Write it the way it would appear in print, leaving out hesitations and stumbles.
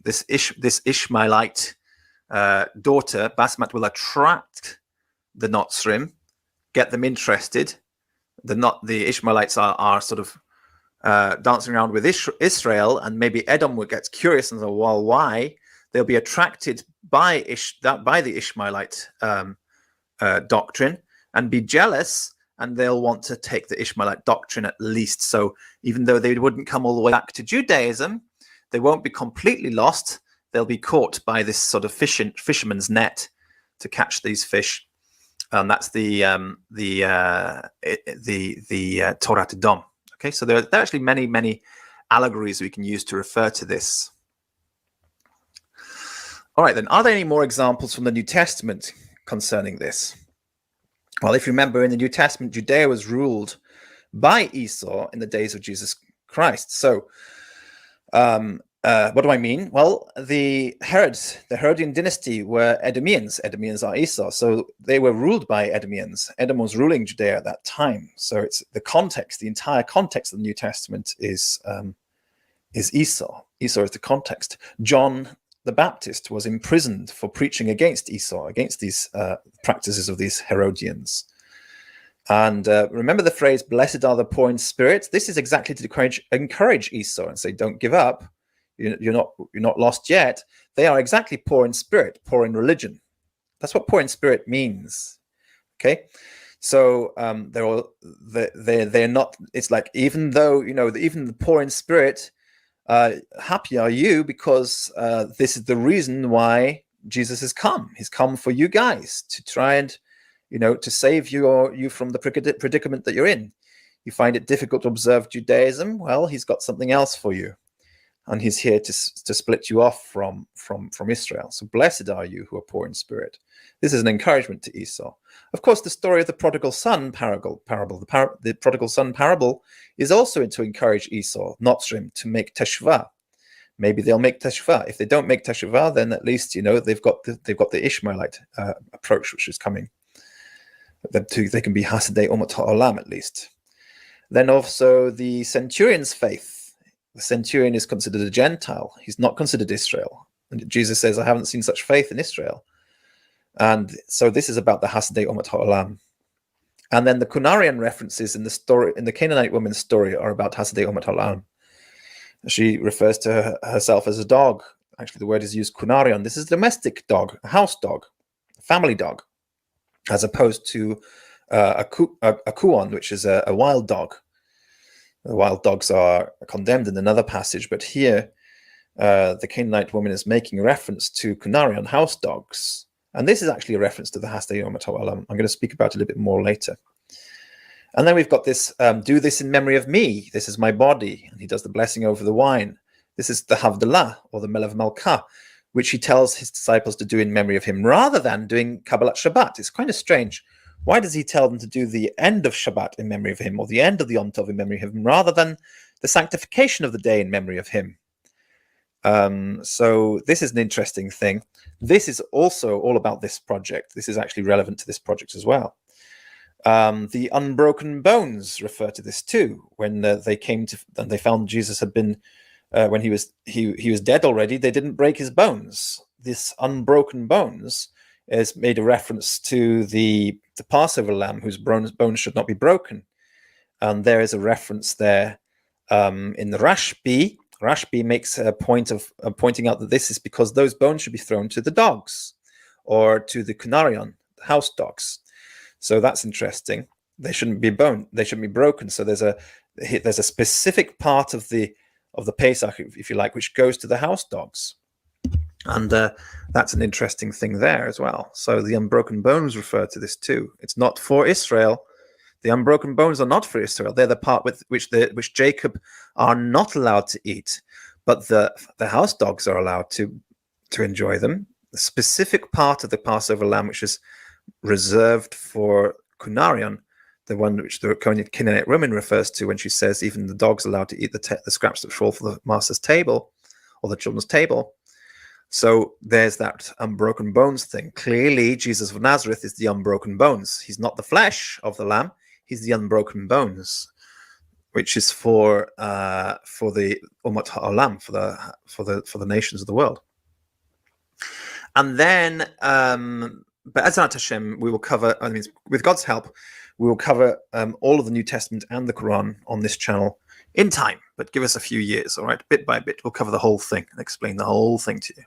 this Ishmaelite daughter, Basmat, will attract the Notzrim, get them interested. The Ishmaelites are sort of dancing around with Israel, and maybe Edom will get curious and say, well, why? They'll be attracted by the Ishmaelite doctrine and be jealous, and they'll want to take the Ishmaelite doctrine at least. So even though they wouldn't come all the way back to Judaism, they won't be completely lost. They'll be caught by this sort of fisherman's net to catch these fish. And that's the Torah Dom. Okay, so there are actually many allegories we can use to refer to this. All right, then, are there any more examples from the New Testament concerning this? Well, if you remember, in the New Testament, Judea was ruled by Esau in the days of Jesus Christ. So, what do I mean? Well, the Herodian dynasty were Edomians. Edomians are Esau, so they were ruled by Edomians. Edom was ruling Judea at that time. So it's the context, the entire context of the New Testament is Esau. Esau is the context. John the Baptist was imprisoned for preaching against Esau, against these practices of these Herodians. And remember the phrase, blessed are the poor in spirit? This is exactly to encourage Esau and say, don't give up. You're not lost yet. They are exactly poor in spirit, poor in religion. That's what poor in spirit means. Okay, so they're not. It's like, even though even the poor in spirit, happy are you, because this is the reason why Jesus has come. He's come for you guys to try and to save you from the predicament that you're in. You find it difficult to observe Judaism. Well, he's got something else for you. And he's here to split you off from Israel. So blessed are you who are poor in spirit. This is an encouragement to Esau. Of course, the story of the prodigal son parable, the prodigal son parable is also to encourage Esau, Notzrim, to make teshuvah. Maybe they'll make teshuvah. If they don't make teshuvah, then at least they've got the Ishmaelite approach, which is coming. They can be Hasidei Umat Ha'olam at least. Then also the centurion's faith. The centurion is considered a Gentile. He's not considered Israel. And Jesus says, I haven't seen such faith in Israel. And so this is about the Hasidei Umat Ha'olam. And then the Kunarian references in the story, in the Canaanite woman's story, are about Hasidei Umat Ha'olam. She refers to herself as a dog. Actually, the word is used, Kunarion. This is a domestic dog, a house dog, a family dog, as opposed to a kuon, which is a wild dog. The wild dogs are condemned in another passage, but here the Canaanite woman is making reference to Kunarion, house dogs. And this is actually a reference to the Hasidei Umat Ha'olam. I'm going to speak about it a little bit more later. And then we've got this, do this in memory of me. This is my body. And he does the blessing over the wine. This is the Havdalah, or the Melav Malkah, which he tells his disciples to do in memory of him, rather than doing Kabbalat Shabbat. It's kind of strange. Why does he tell them to do the end of Shabbat in memory of him, or the end of the Yom Tov in memory of him, rather than the sanctification of the day in memory of him? So this is an interesting thing. This is also all about this project. This is actually relevant to this project as well. The unbroken bones refer to this too. When they came to, and they found Jesus had been, when he was dead already, they didn't break his bones. This unbroken bones is made a reference to the Passover lamb, whose bones should not be broken. And there is a reference there in the Rashbi. Rashbi makes a point of pointing out that this is because those bones should be thrown to the dogs, or to the Kunarion, the house dogs. So that's interesting. They shouldn't be they shouldn't be broken. So there's a specific part of the Pesach, if you like, which goes to the house dogs. And that's an interesting thing there as well. So the unbroken bones refer to this too. It's not for Israel. The unbroken bones are not for Israel. They're the part with which Jacob are not allowed to eat, but the house dogs are allowed to enjoy them. The specific part of the Passover lamb, which is reserved for Kunarion, the one which the Canaanite woman refers to when she says even the dogs are allowed to eat the scraps that fall for the master's table or the children's table. So there's that unbroken bones thing. Clearly, Jesus of Nazareth is the unbroken bones. He's not the flesh of the lamb. He's the unbroken bones. which is for the Umat Ha'olam, for the nations of the world. And then, Be'ezrat Hashem, we will cover. I mean, with God's help, we will cover all of the New Testament and the Quran on this channel in time. But give us a few years, all right? Bit by bit, we'll cover the whole thing and explain the whole thing to you.